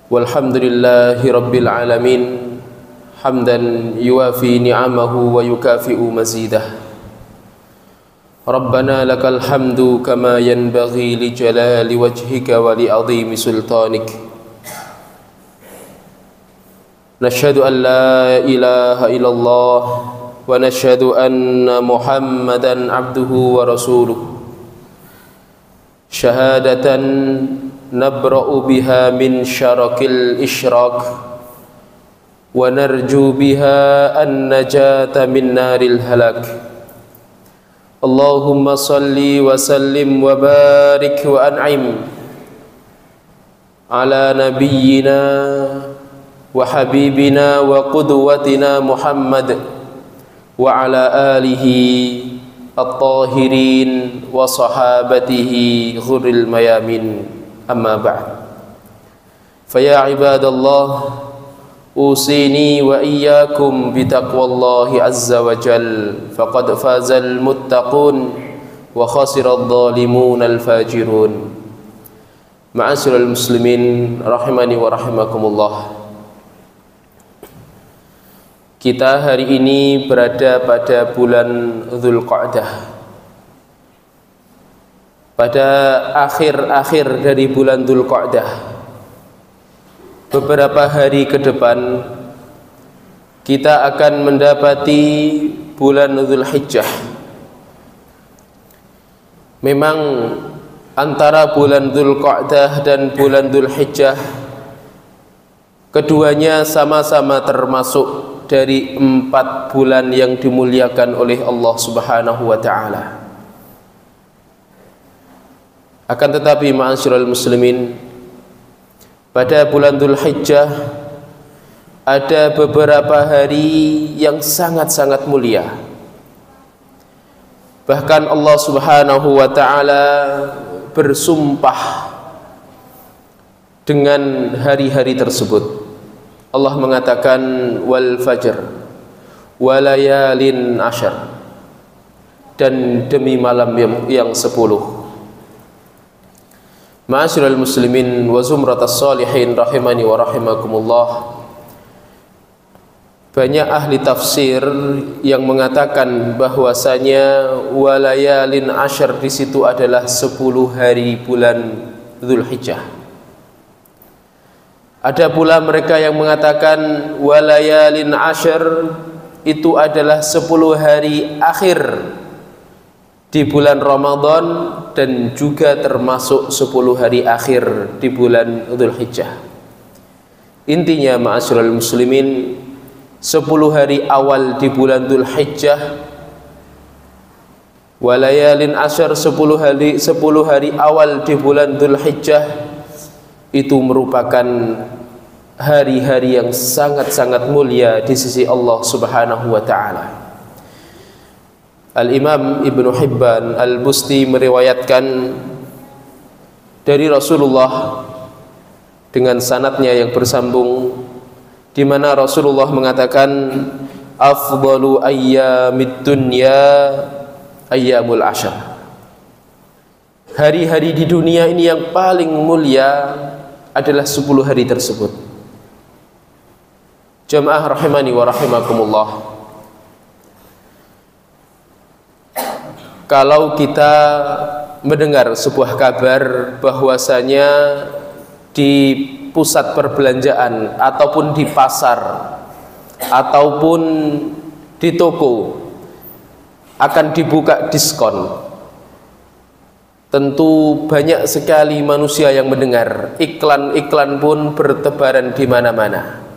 Walhamdulillahi rabbil alamin hamdan yuwafi ni'amahu wa yukafi'u mazidah. Rabbana lakal hamdu kama yanbaghi li jalali wajhika wa li azimi sultanik. Nashhadu an la ilaha illallah wa nashhadu anna Muhammadan abduhu wa rasuluh. Syahadatan nabra'u biha min syarakil isyrak wa narju biha an-najata min naril halak. Allahumma salli wa sallim wa barik wa an'im ala nabiyyina wa habibina wa qudwatina Muhammad wa ala alihi at-tahirin wa sahabatihi ghurril mayamin. Amma ba'd. Faya ibadallah, usini wa iyyakum bitaqwallahi azza wa jal, faqad fazal muttaqun wa khasiral zalimun al fajirun. Ma'asyiral muslimin rahimani wa rahimakumullah. Kita hari ini berada pada bulan Dzulqa'dah, pada akhir-akhir dari bulan Dzulqa'dah. Beberapa hari ke depan kita akan mendapati bulan Dzulhijjah. Memang antara bulan Dzulqa'dah dan bulan Dzulhijjah, keduanya sama-sama termasuk dari 4 bulan yang dimuliakan oleh Allah Subhanahu wa ta'ala. Akan tetapi ma'asyiral muslimin, pada bulan Dzulhijjah ada beberapa hari yang sangat-sangat mulia. Bahkan Allah Subhanahu wa ta'ala bersumpah dengan hari-hari tersebut. Allah mengatakan wal fajr walayalin ashar, dan demi malam yang 10. Ma'asyiral muslimin wa zumratas salihin rahimani wa rahimakumullah. Banyak ahli tafsir yang mengatakan bahwasanya walayalin ashar di situ adalah 10 hari bulan Dzulhijjah. Ada pula mereka yang mengatakan walayalin ashar itu adalah 10 hari akhir di bulan Ramadan dan juga termasuk 10 hari akhir di bulan Dzulhijjah. Intinya ma'asyiral muslimin, 10 hari awal di bulan Dzulhijjah, walayalin ashar 10 hari awal di bulan Dzulhijjah itu merupakan hari-hari yang sangat-sangat mulia di sisi Allah Subhanahu wa ta'ala. Al-Imam Ibnu Hibban Al-Busti meriwayatkan dari Rasulullah dengan sanadnya yang bersambung, di mana Rasulullah mengatakan afdalu ayyamid dunya ayyamul ashar. Hari-hari di dunia ini yang paling mulia adalah 10 hari tersebut. Jamaah rahimani wa rahimakumullah. Kalau kita mendengar sebuah kabar bahwasanya di pusat perbelanjaan ataupun di pasar ataupun di toko akan dibuka diskon, tentu banyak sekali manusia yang mendengar. Iklan-iklan pun bertebaran di mana-mana.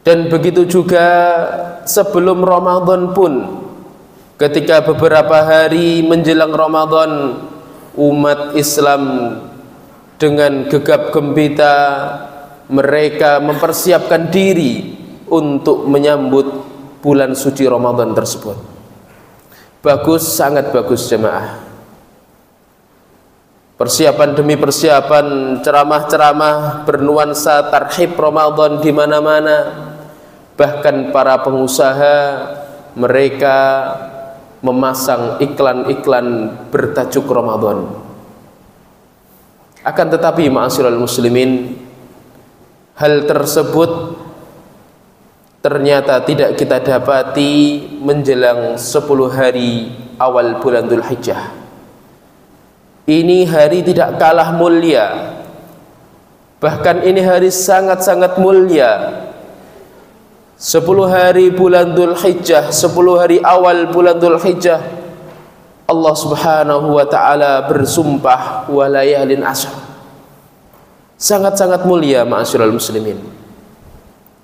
Dan begitu juga sebelum Ramadan pun, ketika beberapa hari menjelang Ramadan, umat Islam dengan gegap gempita mereka mempersiapkan diri untuk menyambut bulan suci Ramadan tersebut. Bagus, sangat bagus jemaah. Persiapan demi persiapan, ceramah-ceramah bernuansa tarhib Ramadan di mana-mana. Bahkan para pengusaha mereka memasang iklan-iklan bertajuk Ramadan. Akan tetapi ma'asyiral muslimin, hal tersebut ternyata tidak kita dapati menjelang 10 hari awal bulan Dzulhijjah. Ini hari tidak kalah mulia, bahkan ini hari sangat-sangat mulia. 10 hari bulan Dzulhijjah, 10 hari awal bulan Dzulhijjah, Allah subhanahu wa ta'ala bersumpah walayalin ashr. Sangat-sangat mulia ma'asyiral muslimin.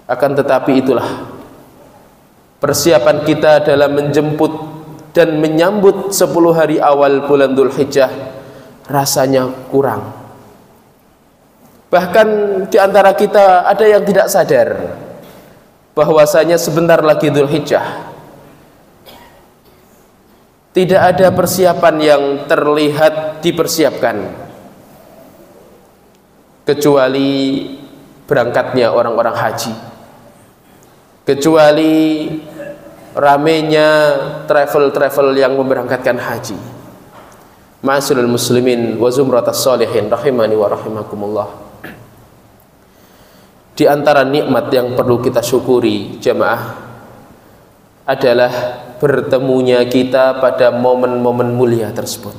Akan tetapi itulah persiapan kita dalam menjemput dan menyambut 10 hari awal bulan Dzulhijjah rasanya kurang. Bahkan di antara kita ada yang tidak sadar bahwasanya sebentar lagi Dzulhijjah. Tidak ada persiapan yang terlihat dipersiapkan kecuali berangkatnya orang-orang haji, kecuali ramenya travel-travel yang memberangkatkan haji. Ma'asyiral muslimin wa zumratas sholihin rahimani wa rahimakumullah. Di antara nikmat yang perlu kita syukuri jamaah adalah bertemunya kita pada momen-momen mulia tersebut.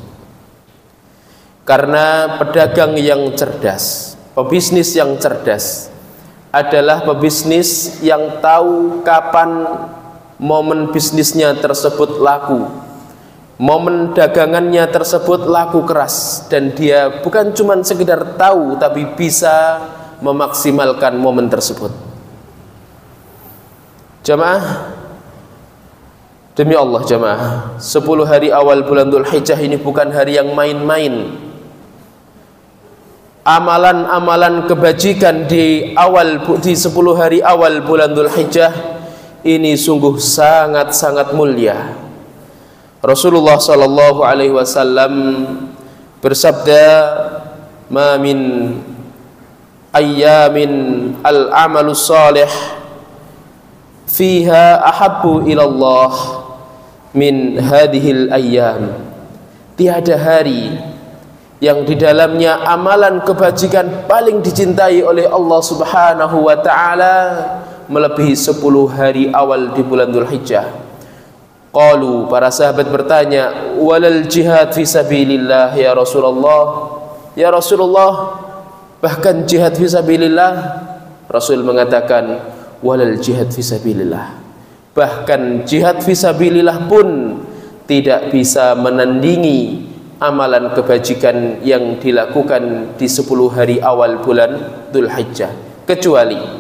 Karena pedagang yang cerdas, pebisnis yang cerdas adalah pebisnis yang tahu kapan momen bisnisnya tersebut laku, momen dagangannya tersebut laku keras, dan dia bukan cuma sekedar tahu tapi bisa memaksimalkan momen tersebut. Jamaah, demi Allah jamaah, 10 hari awal bulan Dzulhijjah ini bukan hari yang main-main. Amalan-amalan kebajikan di 10 hari awal bulan Dzulhijjah ini sungguh sangat-sangat mulia. Rasulullah sallallahu alaihi wasallam bersabda, "Ma min ayyamin al-amalu salih fiha ahabbu ilallah min hadhil ayyam." Tiada hari yang di dalamnya amalan kebajikan paling dicintai oleh Allah subhanahu wa ta'ala melebihi 10 hari awal di bulan Dzulhijjah. Qalu, para sahabat bertanya, walal jihad fi sabilillah ya Rasulullah. Ya Rasulullah, bahkan jihad fi sabilillah? Rasul mengatakan, walal jihad fi sabilillah. Bahkan jihad fi sabilillah pun tidak bisa menandingi amalan kebajikan yang dilakukan di 10 hari awal bulan Dzulhijjah, kecuali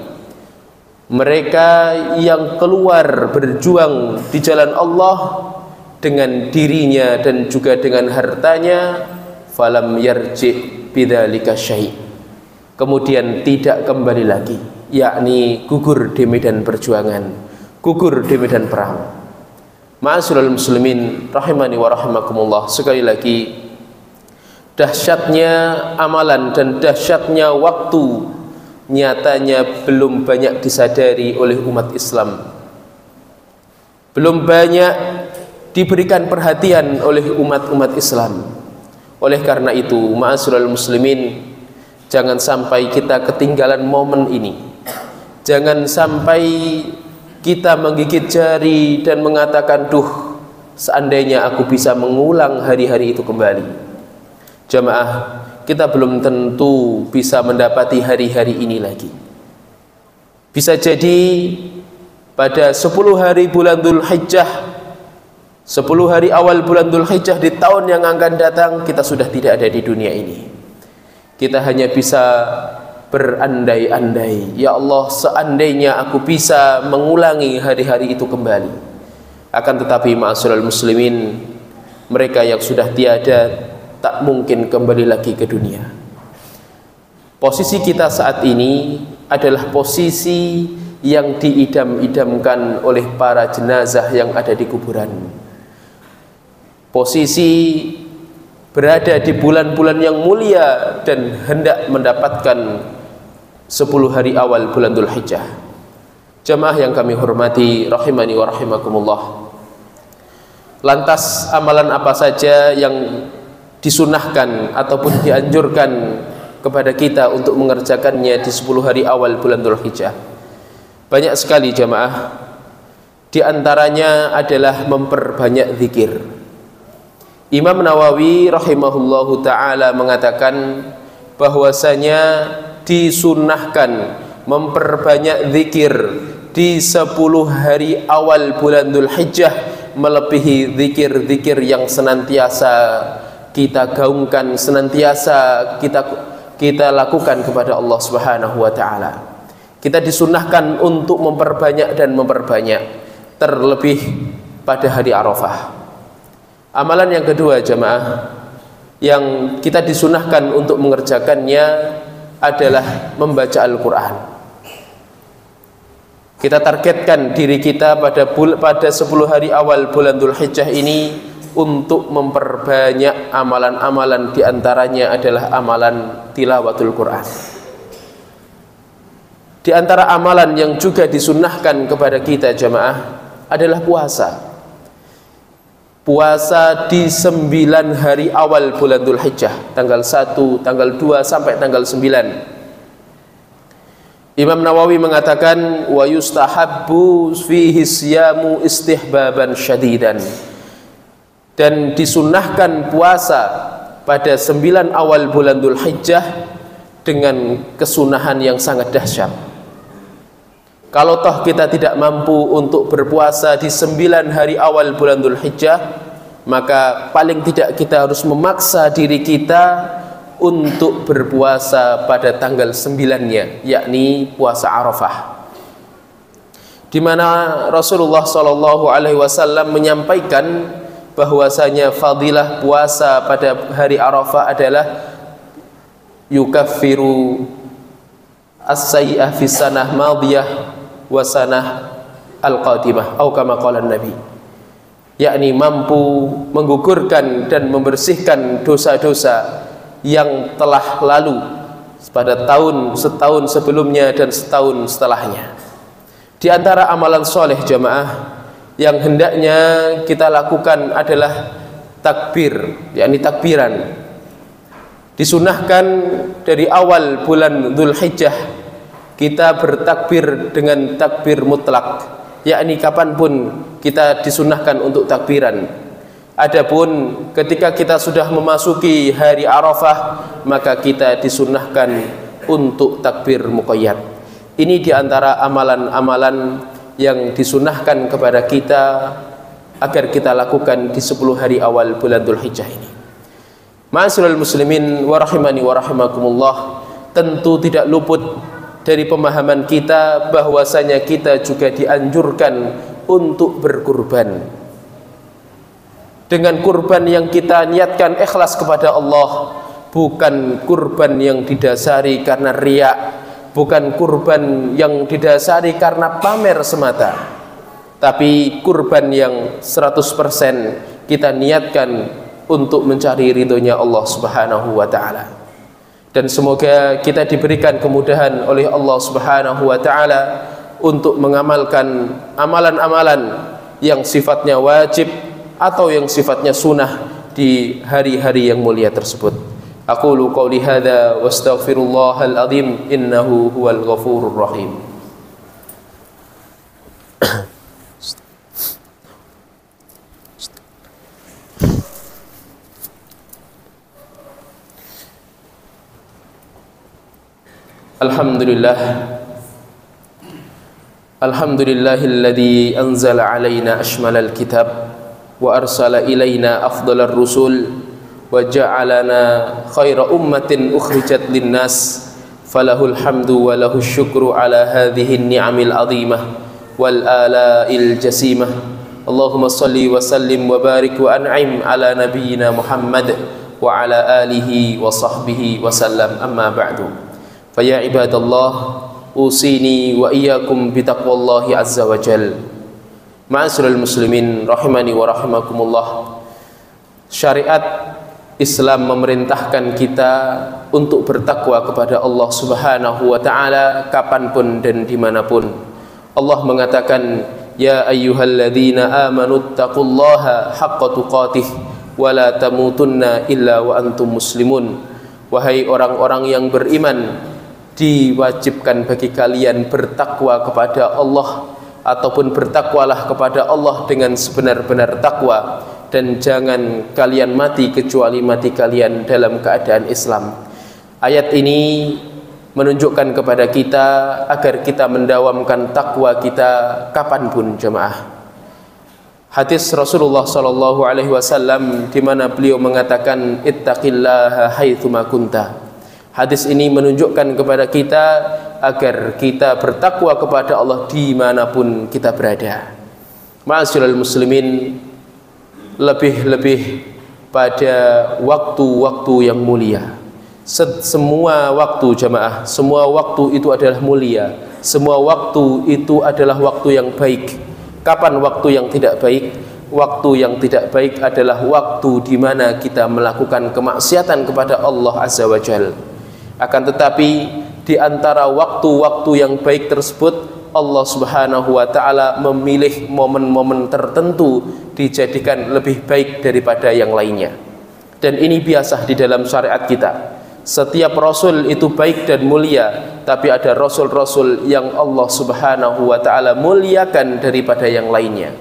mereka yang keluar berjuang di jalan Allah dengan dirinya dan juga dengan hartanya, falam yarji bidzalika syai', kemudian tidak kembali lagi, yakni gugur di medan perjuangan, gugur di medan perang. Ma'asyiral muslimin rahimani wa rahimakumullah, sekali lagi dahsyatnya amalan dan dahsyatnya waktu nyatanya belum banyak disadari oleh umat Islam, belum banyak diberikan perhatian oleh umat-umat Islam. Oleh karena itu ma'asyiral muslimin, jangan sampai kita ketinggalan momen ini. Jangan sampai kita menggigit jari dan mengatakan, duh, seandainya aku bisa mengulang hari-hari itu kembali. Jamaah, kita belum tentu bisa mendapati hari-hari ini lagi. Bisa jadi pada 10 hari bulan Dzulhijjah, 10 hari awal bulan Dzulhijjah di tahun yang akan datang, kita sudah tidak ada di dunia ini. Kita hanya bisa berandai-andai, ya Allah, seandainya aku bisa mengulangi hari-hari itu kembali. Akan tetapi ma'asyiral muslimin, mereka yang sudah tiada tak mungkin kembali lagi ke dunia. Posisi kita saat ini adalah posisi yang diidam-idamkan oleh para jenazah yang ada di kuburan. Posisi berada di bulan-bulan yang mulia dan hendak mendapatkan 10 hari awal bulan Dzulhijjah. Jamaah yang kami hormati rahimani wa rahimakumullah, lantas amalan apa saja yang disunahkan ataupun dianjurkan kepada kita untuk mengerjakannya di 10 hari awal bulan Dzulhijjah. Banyak sekali jamaah. Di antaranya adalah memperbanyak zikir. Imam Nawawi rahimahullahu taala mengatakan bahwasanya disunnahkan memperbanyak zikir di 10 hari awal bulan Dzulhijjah, melebihi zikir-zikir yang senantiasa kita gaungkan, senantiasa kita lakukan kepada Allah Subhanahu wa taala. Kita disunnahkan untuk memperbanyak dan memperbanyak, terlebih pada hari Arafah. Amalan yang kedua jamaah yang kita disunahkan untuk mengerjakannya adalah membaca Al-Quran. Kita targetkan diri kita pada 10 hari awal bulan Dzulhijjah ini untuk memperbanyak amalan-amalan, diantaranya adalah amalan tilawatul Quran. Di antara amalan yang juga disunnahkan kepada kita jamaah adalah puasa. Puasa di 9 hari awal bulan Dzulhijjah, tanggal 1, tanggal 2 sampai tanggal 9. Imam Nawawi mengatakan wa yustahabbu fihi siyamu istihbaban syadidan, dan disunnahkan puasa pada 9 awal bulan Dzulhijjah dengan kesunahan yang sangat dahsyat. Kalau toh kita tidak mampu untuk berpuasa di 9 hari awal bulan Dzulhijjah, maka paling tidak kita harus memaksa diri kita untuk berpuasa pada tanggal 9-nya, yakni puasa Arafah, di mana Rasulullah SAW menyampaikan bahwasanya fadilah puasa pada hari Arafah adalah yukaffiru as-sayyi'ah fi sanah madiyah wa sanah al-qadimah atau kama qala Nabi, yakni mampu menggugurkan dan membersihkan dosa-dosa yang telah lalu pada setahun sebelumnya dan setahun setelahnya. Di antara amalan soleh jamaah yang hendaknya kita lakukan adalah takbir, yakni takbiran. Disunahkan dari awal bulan Dzulhijjah kita bertakbir dengan takbir mutlak, yakni kapanpun kita disunahkan untuk takbiran. Adapun ketika kita sudah memasuki hari Arafah, maka kita disunahkan untuk takbir muqayyad. Ini diantara amalan-amalan yang disunahkan kepada kita agar kita lakukan di 10 hari awal bulan Dzulhijjah ini. Ma'asyiral muslimin wa rahimani wa rahimakumullah, tentu tidak luput dari pemahaman kita bahwasanya kita juga dianjurkan untuk berkurban. Dengan kurban yang kita niatkan ikhlas kepada Allah, bukan kurban yang didasari karena riya, bukan kurban yang didasari karena pamer semata, tapi kurban yang 100% kita niatkan untuk mencari ridhonya Allah Subhanahu wa taala. Dan semoga kita diberikan kemudahan oleh Allah Subhanahu wa taala untuk mengamalkan amalan-amalan yang sifatnya wajib atau yang sifatnya sunnah di hari-hari yang mulia tersebut. Aqulu qouli hadza wastaghfirullahal azim innahu huwal ghafurur rahim. Alhamdulillahilladzi anzala alaina ashmalal kitab wa arsala ilaina afdalar rusul wa ja'alana khaira ummatin ukhrijat linnas falahul hamdu wa lahus syukru ala hadhihi ni'amil azimah wal ala'il jasimah. Allahumma salli wa sallim wa barik wa an'im ala nabiyyina Muhammad wa ala alihi wa sahbihi wa sallam, amma ba'du. Faya ibadallah, usini wa iyyakum bitaqwallahi azza wa jal. Ma'asyiral muslimin rahimani wa rahimakumullah. Syariat Islam memerintahkan kita untuk bertakwa kepada Allah Subhanahu wa taala kapanpun dan dimanapun. Allah mengatakan, ya ayyuhalladzina amanu taqullaha haqqa tuqatih wa la tamutunna illa wa antum muslimun. wahai orang-orang yang beriman, diwajibkan bagi kalian bertakwa kepada Allah, ataupun bertakwalah kepada Allah dengan sebenar-benar takwa, dan jangan kalian mati kecuali mati kalian dalam keadaan Islam. Ayat ini menunjukkan kepada kita agar kita mendawamkan takwa kita kapanpun jemaah. Hadis Rasulullah sallallahu alaihi wasallam di mana beliau mengatakan ittaqillaha haitsuma kunta. Hadis ini menunjukkan kepada kita agar kita bertakwa kepada Allah dimanapun kita berada. Ma'asyiral muslimin, lebih-lebih pada waktu-waktu yang mulia. Semua waktu jamaah, semua waktu itu adalah mulia. Semua waktu itu adalah waktu yang baik. Kapan waktu yang tidak baik? Waktu yang tidak baik adalah waktu di mana kita melakukan kemaksiatan kepada Allah Azza wa Jalla. Akan tetapi di antara waktu-waktu yang baik tersebut, Allah Subhanahu wa taala memilih momen-momen tertentu dijadikan lebih baik daripada yang lainnya. Dan ini biasa di dalam syariat kita. Setiap rasul itu baik dan mulia, tapi ada rasul-rasul yang Allah Subhanahu wa taala muliakan daripada yang lainnya.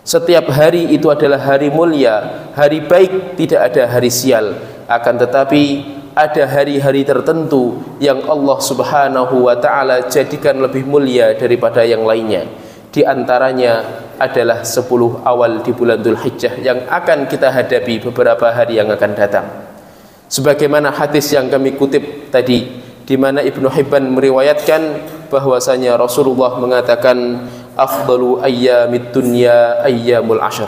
Setiap hari itu adalah hari mulia, hari baik, tidak ada hari sial. Akan tetapi ada hari-hari tertentu yang Allah Subhanahu wa taala jadikan lebih mulia daripada yang lainnya. Di antaranya adalah 10 awal di bulan Dzulhijjah yang akan kita hadapi beberapa hari yang akan datang. Sebagaimana hadis yang kami kutip tadi, di mana Ibnu Hibban meriwayatkan bahwasanya Rasulullah mengatakan afdalu ayyamid dunya ayyamul ashr.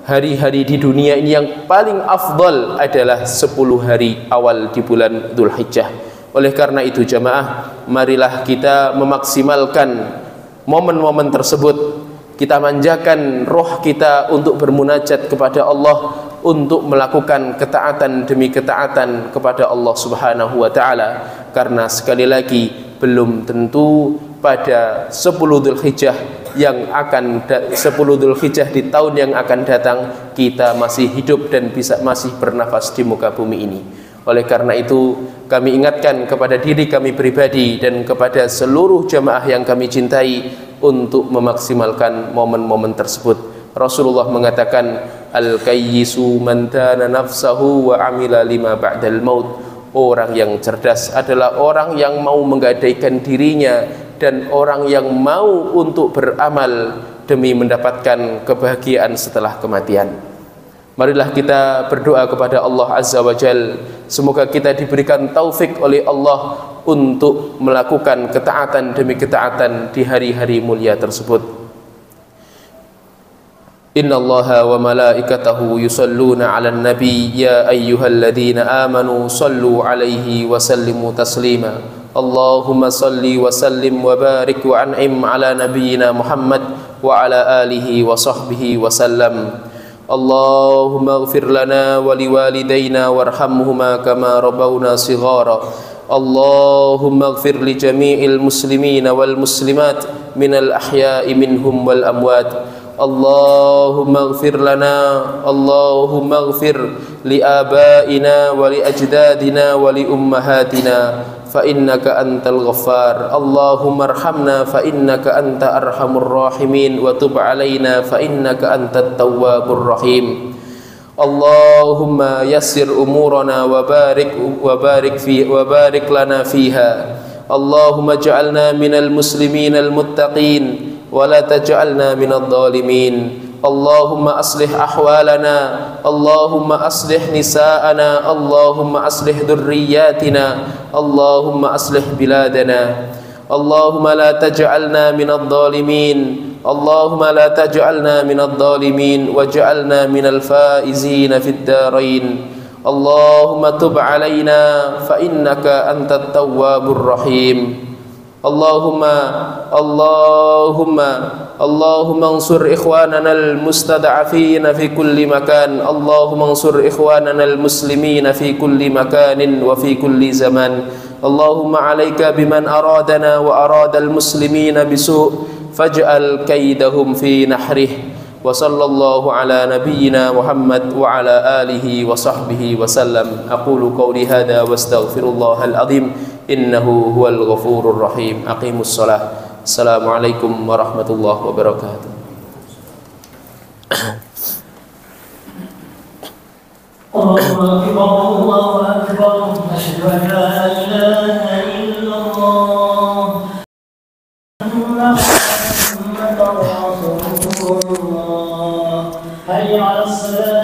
Hari-hari di dunia ini yang paling afdal adalah 10 hari awal di bulan Dzulhijjah. Oleh karena itu jamaah, marilah kita memaksimalkan momen-momen tersebut. Kita manjakan roh kita untuk bermunajat kepada Allah, untuk melakukan ketaatan demi ketaatan kepada Allah Subhanahu wa taala, karena sekali lagi belum tentu pada 10 Dzulhijjah yang akan 10 Dzulhijjah di tahun yang akan datang kita masih hidup dan bisa masih bernafas di muka bumi ini. Oleh karena itu kami ingatkan kepada diri kami pribadi dan kepada seluruh jamaah yang kami cintai untuk memaksimalkan momen-momen tersebut. Rasulullah mengatakan al-kayyisu man dana nafsahu wa amila lima ba'dal maut. Orang yang cerdas adalah orang yang mau menggadaikan dirinya dan orang yang mau untuk beramal demi mendapatkan kebahagiaan setelah kematian. Marilah kita berdoa kepada Allah Azza wa Jalla, semoga kita diberikan taufik oleh Allah untuk melakukan ketaatan demi ketaatan di hari-hari mulia tersebut. Innallaha wa malaikatahu yusalluna 'alan nabi ya ayyuhalladzina amanu sallu 'alaihi wa sallimu taslima. Allahumma salli wa sallim wa barik wa an'im 'ala nabiyyina Muhammad wa 'ala alihi wa sahbihi wa sallam. Allahumma ighfir lana wa liwalidayna warhamhuma kama rabbawna shighara. Allahumma ighfir li jami'il muslimina wal muslimat minal ahya'i minhum wal amwat. Allahumma ighfir lana, Allahumma ighfir li abaina wa li ajdadina wa li ummahatina fa innaka antal ghaffar. Allahumma arhamna fa innaka anta arhamur rahimin wa tub alaina fa innaka antat tawwabur rahim. Allahumma yassir umurana wa barik lana fiha. Allahumma ja'alna minal muslimin al muttaqin wa la taj'alna minadh dhalimin. Allahumma aslih ahwalana, Allahumma aslih nisa'ana, Allahumma aslih dhurriyyatina, Allahumma aslih biladana. Allahumma la taj'alna minadh dhalimin, Allahumma la taj'alna minadh dhalimin waj'alna minal faizina fid darain. Allahumma tub alaina fa innaka antat tawwabur rahim. Allahumma ansur ikhwanana al-mustada'afina fi kulli makan. Allahumma ansur ikhwanana al-muslimina fi kulli makanin wa fi kulli zaman. Allahumma alayka biman aradana wa arada al-muslimina bisu' faj'al kaidahum fi nahrih. wa sallallahu ala nabiyyina Muhammad wa ala alihi wa sahbihi wa sallam. Aqulu qawli hadha wa astaghfirullahal azim innahu huwal ghafurur rahim. Aqimus shalah. Assalamualaikum warahmatullahi wabarakatuh. Allahu akbar, Allahu akbar, asyhadu an la ilaha illallah, Muhammadur Rasulullah, hayya 'alas salat.